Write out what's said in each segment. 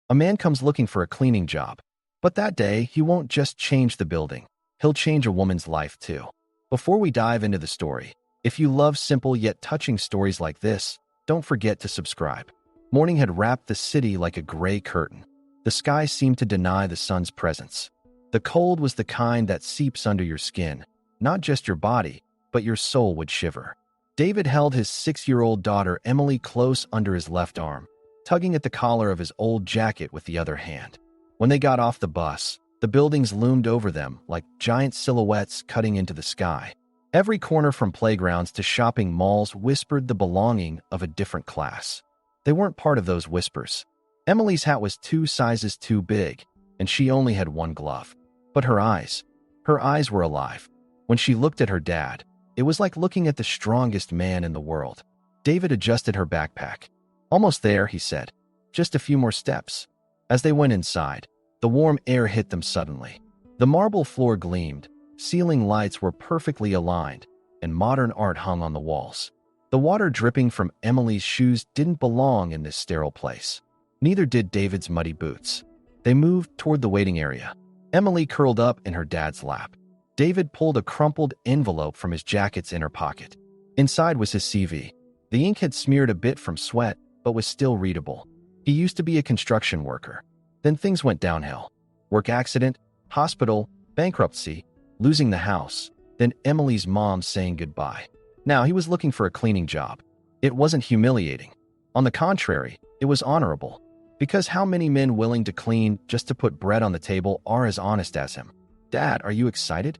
A man comes looking for a cleaning job. But that day, he won't just change the building. He'll change a woman's life too. Before we dive into the story, if you love simple yet touching stories like this, don't forget to subscribe. Morning had wrapped the city like a gray curtain. The sky seemed to deny the sun's presence. The cold was the kind that seeps under your skin. Not just your body, but your soul would shiver. David held his 6-year-old daughter Emily close under his left arm, tugging at the collar of his old jacket with the other hand. When they got off the bus, the buildings loomed over them like giant silhouettes cutting into the sky. Every corner from playgrounds to shopping malls whispered the belonging of a different class. They weren't part of those whispers. Emily's hat was 2 sizes too big, and she only had 1 glove. But her eyes were alive. When she looked at her dad, it was like looking at the strongest man in the world. David adjusted her backpack. "Almost there," he said. "Just a few more steps." As they went inside, the warm air hit them suddenly. The marble floor gleamed, ceiling lights were perfectly aligned, and modern art hung on the walls. The water dripping from Emily's shoes didn't belong in this sterile place. Neither did David's muddy boots. They moved toward the waiting area. Emily curled up in her dad's lap. David pulled a crumpled envelope from his jacket's inner pocket. Inside was his CV. The ink had smeared a bit from sweat, but was still readable. He used to be a construction worker. Then things went downhill. Work accident, hospital, bankruptcy, losing the house, then Emily's mom saying goodbye. Now he was looking for a cleaning job. It wasn't humiliating. On the contrary, it was honorable. Because how many men willing to clean just to put bread on the table are as honest as him? "Dad, are you excited?"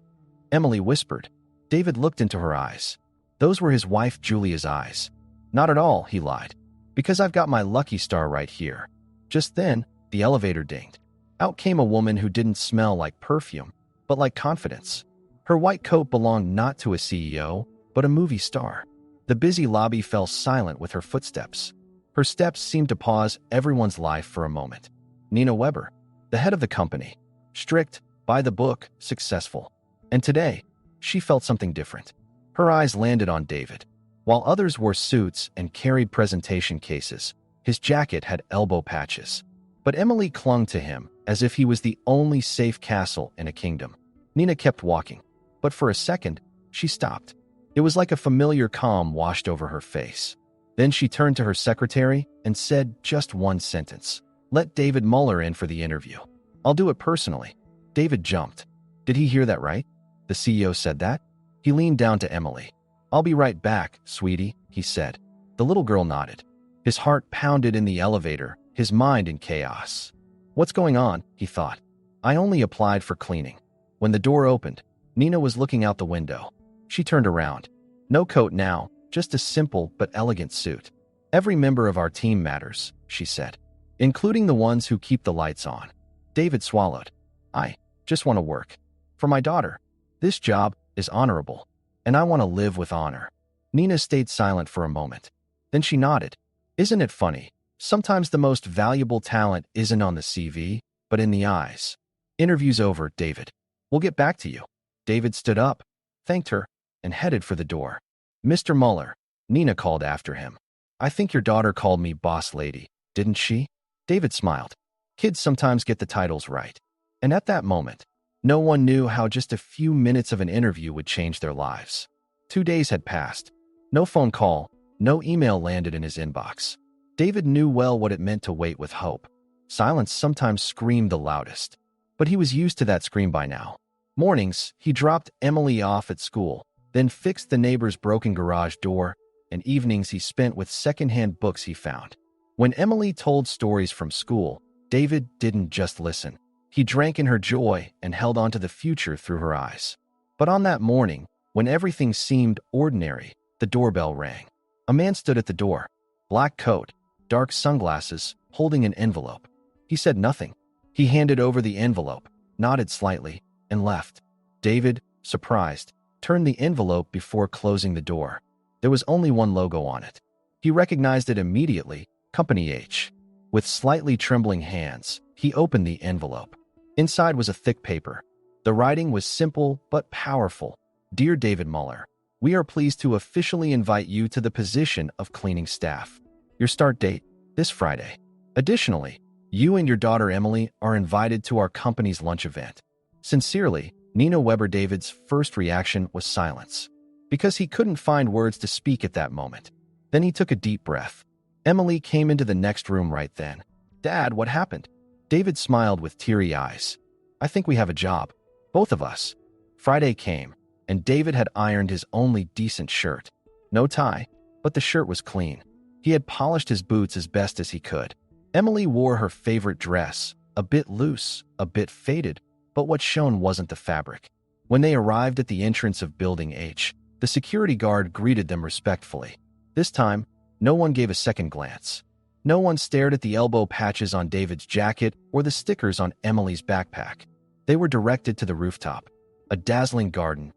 Emily whispered. David looked into her eyes. Those were his wife Julia's eyes. "Not at all," he lied. "Because I've got my lucky star right here." Just then, the elevator dinged. Out came a woman who didn't smell like perfume, but like confidence. Her white coat belonged not to a CEO, but a movie star. The busy lobby fell silent with her footsteps. Her steps seemed to pause everyone's life for a moment. Nina Weber, the head of the company. Strict, by the book, successful. And today, she felt something different. Her eyes landed on David. While others wore suits and carried presentation cases, his jacket had elbow patches. But Emily clung to him as if he was the only safe castle in a kingdom. Nina kept walking, but for a second, she stopped. It was like a familiar calm washed over her face. Then she turned to her secretary and said just one sentence. "Let David Muller in for the interview. I'll do it personally." David jumped. Did he hear that right? The CEO said that? He leaned down to Emily. "I'll be right back, sweetie," he said. The little girl nodded. His heart pounded in the elevator, his mind in chaos. "What's going on?" he thought. "I only applied for cleaning." When the door opened, Nina was looking out the window. She turned around. "No coat now, just a simple but elegant suit." "Every member of our team matters," she said, "including the ones who keep the lights on." David swallowed. "I just want to work. For my daughter. This job is honorable, and I want to live with honor." Nina stayed silent for a moment. Then she nodded. "Isn't it funny? Sometimes the most valuable talent isn't on the CV, but in the eyes." "Interview's over, David. We'll get back to you." David stood up, thanked her, and headed for the door. "Mr. Muller," Nina called after him. "I think your daughter called me boss lady, didn't she?" David smiled. Kids sometimes get the titles right. And at that moment, no one knew how just a few minutes of an interview would change their lives. 2 days had passed. No phone call, no email landed in his inbox. David knew well what it meant to wait with hope. Silence sometimes screamed the loudest. But he was used to that scream by now. Mornings, he dropped Emily off at school, then fixed the neighbor's broken garage door, and evenings he spent with secondhand books he found. When Emily told stories from school, David didn't just listen. He drank in her joy and held on to the future through her eyes. But on that morning, when everything seemed ordinary, the doorbell rang. A man stood at the door. Black coat, dark sunglasses, holding an envelope. He said nothing. He handed over the envelope, nodded slightly, and left. David, surprised, turned the envelope before closing the door. There was only one logo on it. He recognized it immediately, Company H. With slightly trembling hands, he opened the envelope. Inside was a thick paper. The writing was simple but powerful. "Dear David Muller, we are pleased to officially invite you to the position of cleaning staff. Your start date, this Friday. Additionally, You and your daughter Emily are invited to our company's lunch event. Sincerely, Nina Weber. David's first reaction was silence, because he couldn't find words to speak at that moment. Then he took a deep breath. Emily came into the next room right then. Dad, what happened? David smiled with teary eyes. I think we have a job. Both of us. Friday came, and David had ironed his only decent shirt. No tie, but the shirt was clean. He had polished his boots as best as he could. Emily wore her favorite dress, a bit loose, a bit faded, but what shone wasn't the fabric. When they arrived at the entrance of Building H, the security guard greeted them respectfully. This time, no one gave a second glance. No one stared at the elbow patches on David's jacket or the stickers on Emily's backpack. They were directed to the rooftop. A dazzling garden.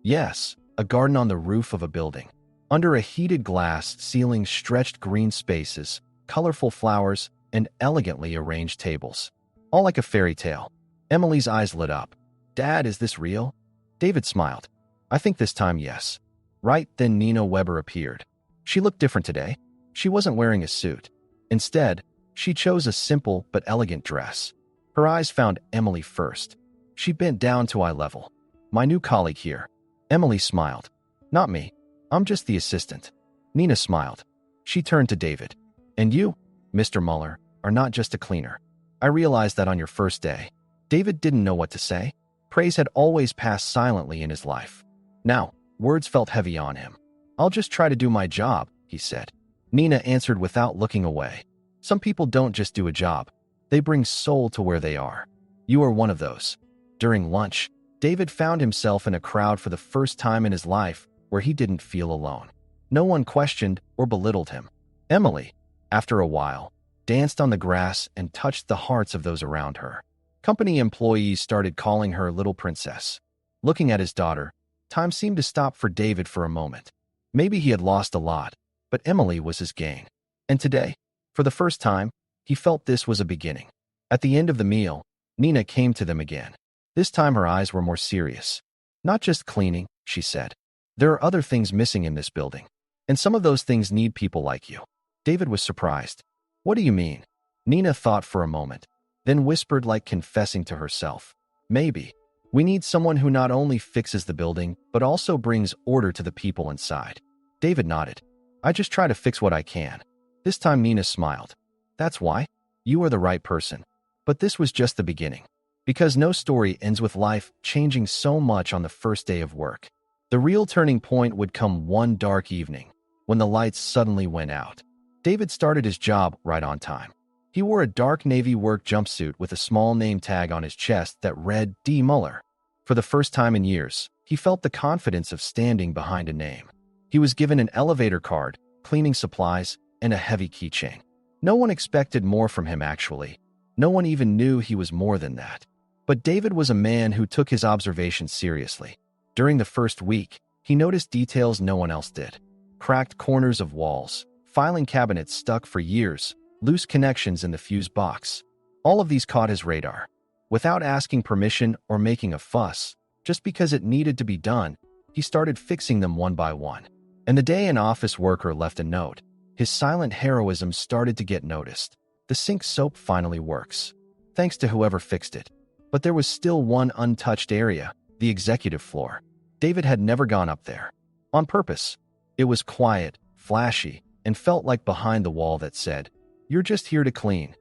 Yes, a garden on the roof of a building. Under a heated glass ceiling stretched green spaces, colorful flowers, and elegantly arranged tables. All like a fairy tale. Emily's eyes lit up. Dad, is this real? David smiled. I think this time, yes. Right then Nina Weber appeared. She looked different today. She wasn't wearing a suit. Instead, she chose a simple but elegant dress. Her eyes found Emily first. She bent down to eye level. My new colleague here. Emily smiled. Not me. I'm just the assistant. Nina smiled. She turned to David. And you, Mr. Muller, are not just a cleaner. I realized that on your first day. David didn't know what to say. Praise had always passed silently in his life. Now, words felt heavy on him. I'll just try to do my job, he said. Nina answered without looking away. Some people don't just do a job. They bring soul to where they are. You are one of those. During lunch, David found himself in a crowd for the first time in his life where he didn't feel alone. No one questioned or belittled him. Emily, after a while, danced on the grass and touched the hearts of those around her. Company employees started calling her Little Princess. Looking at his daughter, time seemed to stop for David for a moment. Maybe he had lost a lot, but Emily was his gain. And today, for the first time, he felt this was a beginning. At the end of the meal, Nina came to them again. This time her eyes were more serious. Not just cleaning, she said. There are other things missing in this building. And some of those things need people like you. David was surprised. What do you mean? Nina thought for a moment, then whispered like confessing to herself. Maybe. We need someone who not only fixes the building, but also brings order to the people inside. David nodded. I just try to fix what I can. This time Nina smiled. That's why? You are the right person. But this was just the beginning. Because no story ends with life changing so much on the first day of work. The real turning point would come one dark evening, when the lights suddenly went out. David started his job right on time. He wore a dark navy work jumpsuit with a small name tag on his chest that read D. Muller. For the first time in years, he felt the confidence of standing behind a name. He was given an elevator card, cleaning supplies, and a heavy keychain. No one expected more from him, actually. No one even knew he was more than that. But David was a man who took his observations seriously. During the first week, he noticed details no one else did. Cracked corners of walls, filing cabinets stuck for years, loose connections in the fuse box. All of these caught his radar. Without asking permission or making a fuss, just because it needed to be done, he started fixing them one by one. And the day an office worker left a note, his silent heroism started to get noticed. The sink soap finally works, thanks to whoever fixed it. But there was still one untouched area, the executive floor. David had never gone up there. On purpose. It was quiet, flashy, and felt like behind the wall that said, "You're just here to clean."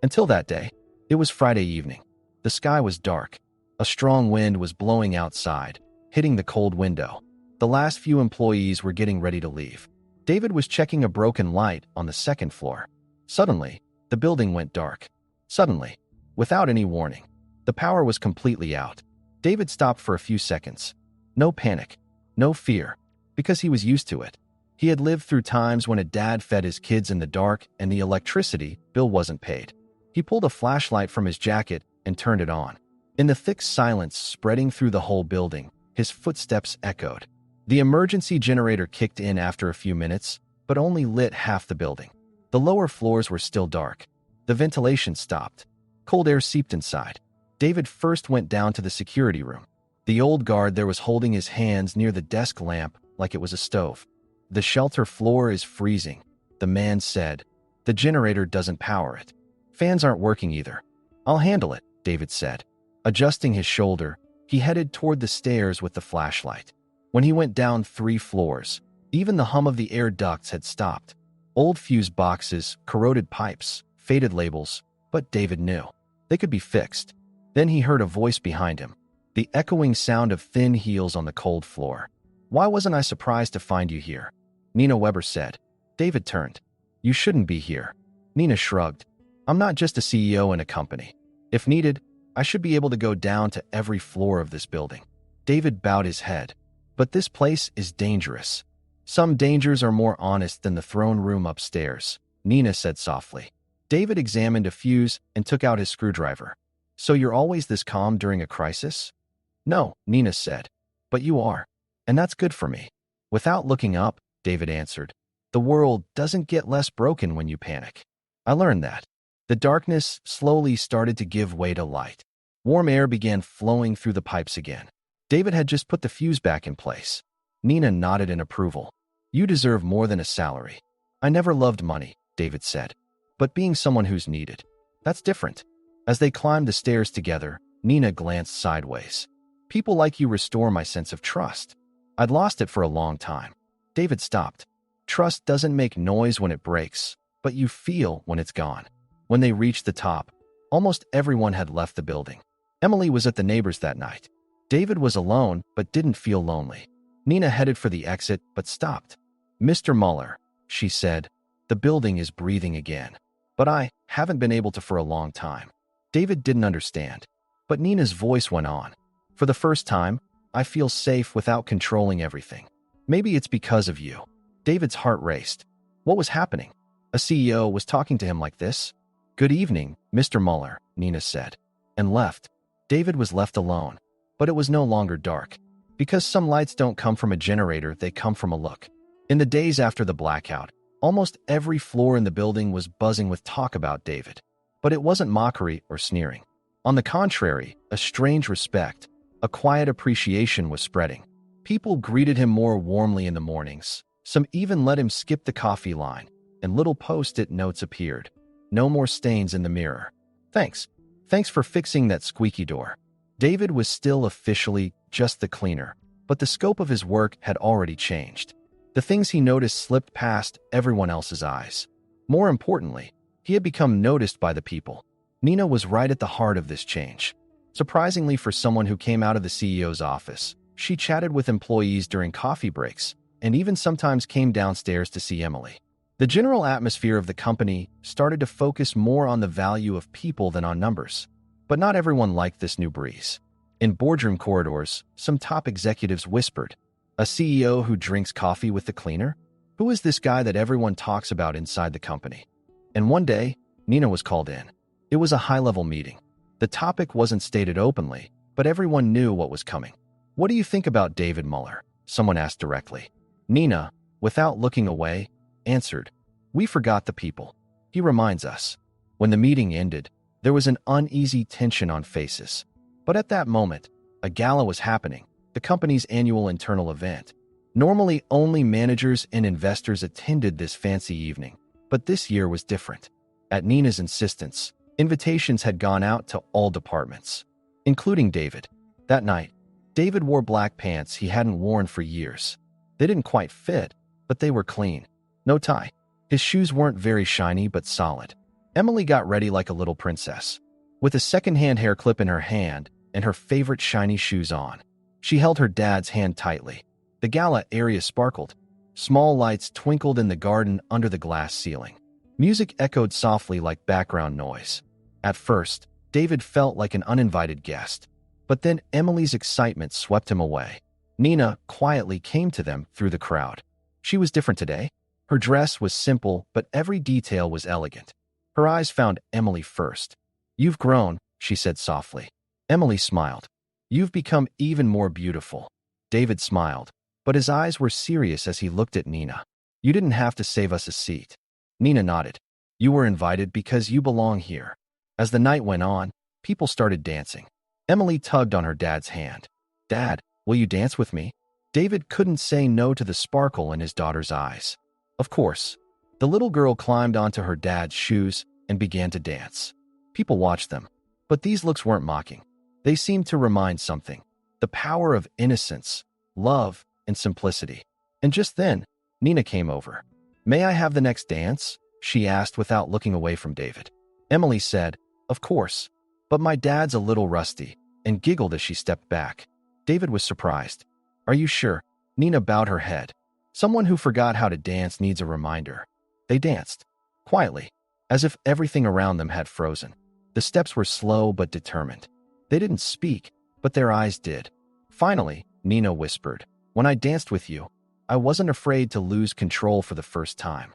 Until that day. It was Friday evening. The sky was dark. A strong wind was blowing outside, hitting the cold window. The last few employees were getting ready to leave. David was checking a broken light on the second floor. Suddenly, the building went dark. Suddenly, without any warning, the power was completely out. David stopped for a few seconds. No panic, no fear, because he was used to it. He had lived through times when a dad fed his kids in the dark and the electricity bill wasn't paid. He pulled a flashlight from his jacket and turned it on. In the thick silence spreading through the whole building, his footsteps echoed. The emergency generator kicked in after a few minutes, but only lit half the building. The lower floors were still dark. The ventilation stopped. Cold air seeped inside. David first went down to the security room. The old guard there was holding his hands near the desk lamp like it was a stove. The shelter floor is freezing, the man said. The generator doesn't power it. Fans aren't working either. I'll handle it, David said. Adjusting his shoulder, he headed toward the stairs with the flashlight. When he went down 3 floors, even the hum of the air ducts had stopped. Old fuse boxes, corroded pipes, faded labels, but David knew. They could be fixed. Then he heard a voice behind him, the echoing sound of thin heels on the cold floor. "Why wasn't I surprised to find you here?" Nina Weber said. David turned. "You shouldn't be here." Nina shrugged. "I'm not just a CEO in a company. If needed, I should be able to go down to every floor of this building." David bowed his head. "But this place is dangerous." "Some dangers are more honest than the throne room upstairs," Nina said softly. David examined a fuse and took out his screwdriver. "So you're always this calm during a crisis?" "No," Nina said. "But you are. And that's good for me." Without looking up, David answered, "The world doesn't get less broken when you panic." I learned that. The darkness slowly started to give way to light. Warm air began flowing through the pipes again. David had just put the fuse back in place. Nina nodded in approval. "You deserve more than a salary." "I never loved money," David said. "But being someone who's needed, that's different." As they climbed the stairs together, Nina glanced sideways. "People like you restore my sense of trust. I'd lost it for a long time." David stopped. "Trust doesn't make noise when it breaks, but you feel when it's gone." When they reached the top, almost everyone had left the building. Emily was at the neighbors that night. David was alone, but didn't feel lonely. Nina headed for the exit, but stopped. "Mr. Muller," she said, "the building is breathing again. But I haven't been able to for a long time." David didn't understand. But Nina's voice went on. "For the first time, I feel safe without controlling everything. Maybe it's because of you." David's heart raced. What was happening? A CEO was talking to him like this? "Good evening, Mr. Muller," Nina said, and left. David was left alone, but it was no longer dark. Because some lights don't come from a generator, they come from a look. In the days after the blackout, almost every floor in the building was buzzing with talk about David. But it wasn't mockery or sneering. On the contrary, a strange respect, a quiet appreciation was spreading. People greeted him more warmly in the mornings. Some even let him skip the coffee line, and little post-it notes appeared. "No more stains in the mirror. Thanks. Thanks for fixing that squeaky door." David was still officially just the cleaner, but the scope of his work had already changed. The things he noticed slipped past everyone else's eyes. More importantly, he had become noticed by the people. Nina was right at the heart of this change. Surprisingly for someone who came out of the CEO's office, she chatted with employees during coffee breaks and even sometimes came downstairs to see Emily. The general atmosphere of the company started to focus more on the value of people than on numbers. But not everyone liked this new breeze. In boardroom corridors, some top executives whispered, "A CEO who drinks coffee with the cleaner? Who is this guy that everyone talks about inside the company?" And one day, Nina was called in. It was a high-level meeting. The topic wasn't stated openly, but everyone knew what was coming. "What do you think about David Muller?" someone asked directly. Nina, without looking away, answered, "We forgot the people. He reminds us." When the meeting ended, there was an uneasy tension on faces. But at that moment, a gala was happening, the company's annual internal event. Normally, only managers and investors attended this fancy evening, but this year was different. At Nina's insistence, invitations had gone out to all departments, including David. That night, David wore black pants he hadn't worn for years. They didn't quite fit, but they were clean. No tie. His shoes weren't very shiny, but solid. Emily got ready like a little princess, with a second-hand hair clip in her hand and her favorite shiny shoes on. She held her dad's hand tightly. The gala area sparkled. Small lights twinkled in the garden under the glass ceiling. Music echoed softly like background noise. At first, David felt like an uninvited guest, but then Emily's excitement swept him away. Nina quietly came to them through the crowd. She was different today. Her dress was simple, but every detail was elegant. Her eyes found Emily first. "You've grown," she said softly. Emily smiled. "You've become even more beautiful." David smiled, but his eyes were serious as he looked at Nina. "You didn't have to save us a seat." Nina nodded. "You were invited because you belong here." As the night went on, people started dancing. Emily tugged on her dad's hand. "Dad, will you dance with me?" David couldn't say no to the sparkle in his daughter's eyes. Of course. The little girl climbed onto her dad's shoes and began to dance. People watched them, but these looks weren't mocking. They seemed to remind something: the power of innocence, love, and simplicity. And just then, Nina came over. "May I have the next dance?" she asked without looking away from David. Emily said, "Of course, but my dad's a little rusty," and giggled as she stepped back. David was surprised. "Are you sure?" Nina bowed her head. Someone who forgot how to dance needs a reminder. They danced, quietly, as if everything around them had frozen. The steps were slow but determined. They didn't speak, but their eyes did. Finally, Nina whispered, "When I danced with you, I wasn't afraid to lose control for the first time."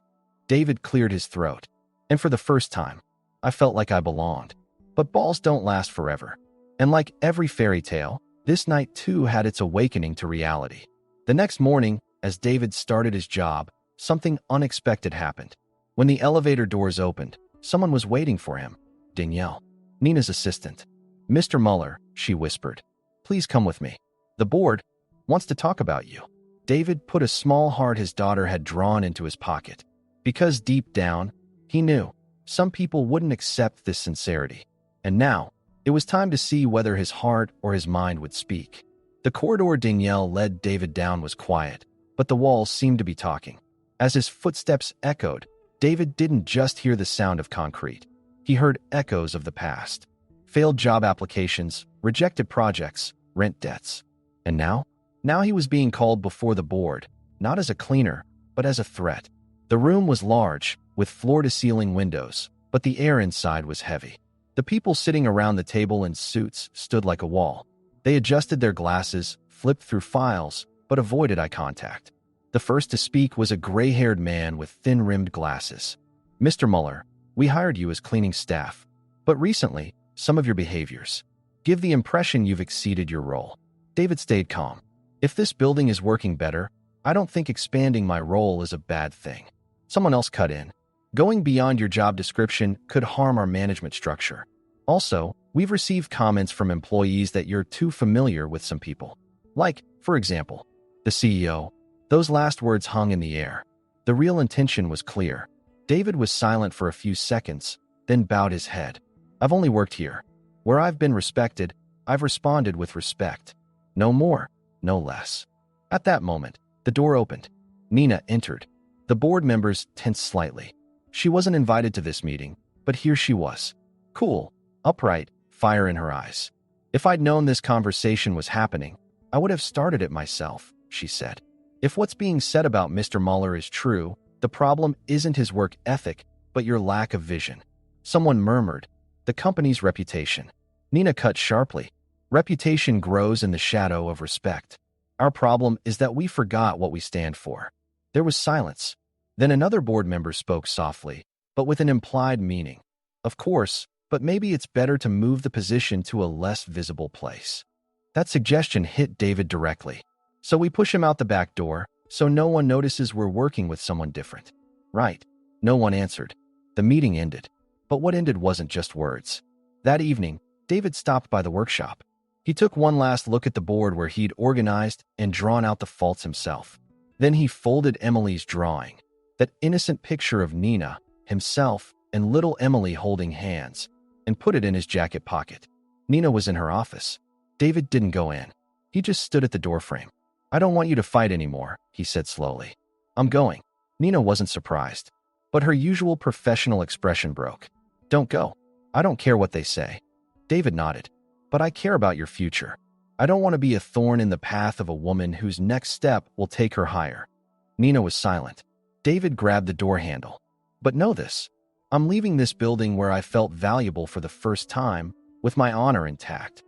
David cleared his throat, and for the first time, I felt like I belonged. But balls don't last forever. And like every fairy tale, this night too had its awakening to reality. The next morning, as David started his job, something unexpected happened. When the elevator doors opened, someone was waiting for him. Danielle, Nina's assistant. "Mr. Muller," she whispered, "please come with me. The board wants to talk about you." David put a small heart his daughter had drawn into his pocket. Because deep down, he knew some people wouldn't accept this sincerity. And now, it was time to see whether his heart or his mind would speak. The corridor Danielle led David down was quiet, but the walls seemed to be talking. As his footsteps echoed, David didn't just hear the sound of concrete. He heard echoes of the past. Failed job applications, rejected projects, rent debts. And now he was being called before the board, not as a cleaner, but as a threat. The room was large, with floor-to-ceiling windows, but the air inside was heavy. The people sitting around the table in suits stood like a wall. They adjusted their glasses, flipped through files, but avoided eye contact. The first to speak was a gray-haired man with thin-rimmed glasses. "Mr. Muller, we hired you as cleaning staff, but recently, some of your behaviors give the impression you've exceeded your role." David stayed calm. "If this building is working better, I don't think expanding my role is a bad thing." Someone else cut in. "Going beyond your job description could harm our management structure. Also, we've received comments from employees that you're too familiar with some people. Like, for example, the CEO." Those last words hung in the air. The real intention was clear. David was silent for a few seconds, then bowed his head. "I've only worked here. Where I've been respected, I've responded with respect. No more, no less." At that moment, the door opened. Nina entered. The board members tensed slightly. She wasn't invited to this meeting, but here she was. Cool, upright, fire in her eyes. "If I'd known this conversation was happening, I would have started it myself," she said. "If what's being said about Mr. Muller is true, the problem isn't his work ethic, but your lack of vision." Someone murmured, "The company's reputation." Nina cut sharply. "Reputation grows in the shadow of respect. Our problem is that we forgot what we stand for." There was silence. Then another board member spoke softly, but with an implied meaning. "Of course, but maybe it's better to move the position to a less visible place." That suggestion hit David directly. "So we push him out the back door, so no one notices we're working with someone different." "Right." No one answered. The meeting ended. But what ended wasn't just words. That evening, David stopped by the workshop. He took one last look at the board where he'd organized and drawn out the faults himself. Then he folded Emily's drawing, that innocent picture of Nina, himself, and little Emily holding hands, and put it in his jacket pocket. Nina was in her office. David didn't go in. He just stood at the doorframe. "I don't want you to fight anymore," he said slowly. "I'm going." Nina wasn't surprised, but her usual professional expression broke. "Don't go. I don't care what they say." David nodded. "But I care about your future. I don't want to be a thorn in the path of a woman whose next step will take her higher." Nina was silent. David grabbed the door handle. "But know this. I'm leaving this building where I felt valuable for the first time, with my honor intact."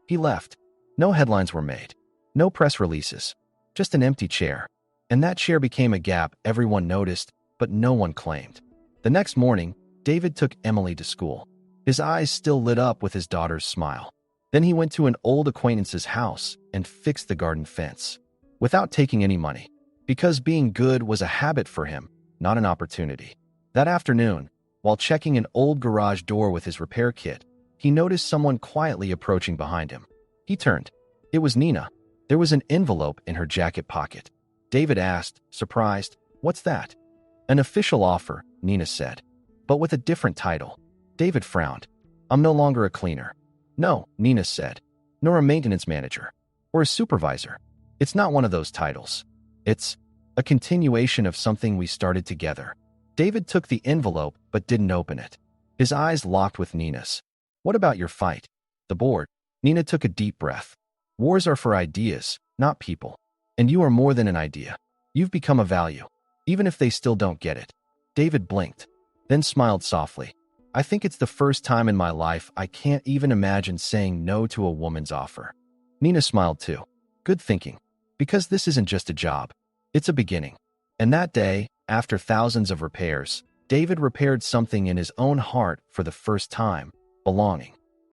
He left. No headlines were made. No press releases. Just an empty chair. And that chair became a gap everyone noticed, but no one claimed. The next morning, David took Emily to school. His eyes still lit up with his daughter's smile. Then he went to an old acquaintance's house and fixed the garden fence, without taking any money, because being good was a habit for him, not an opportunity. That afternoon, while checking an old garage door with his repair kit, he noticed someone quietly approaching behind him. He turned. It was Nina. There was an envelope in her jacket pocket. David asked, surprised, "What's that?" "An official offer," Nina said. but with a different title. David frowned. I'm no longer a cleaner. No, Nina said. Nor a maintenance manager. Or a supervisor. It's not one of those titles. It's a continuation of something we started together. David took the envelope but didn't open it. His eyes locked with Nina's. What about your fight? The board. Nina took a deep breath. Wars are for ideas, not people. And you are more than an idea. You've become a value, even if they still don't get it. David blinked, then smiled softly. I think it's the first time in my life I can't even imagine saying no to a woman's offer. Nina smiled too. Good thinking. Because this isn't just a job. It's a beginning. And that day, after thousands of repairs, David repaired something in his own heart for the first time: belonging.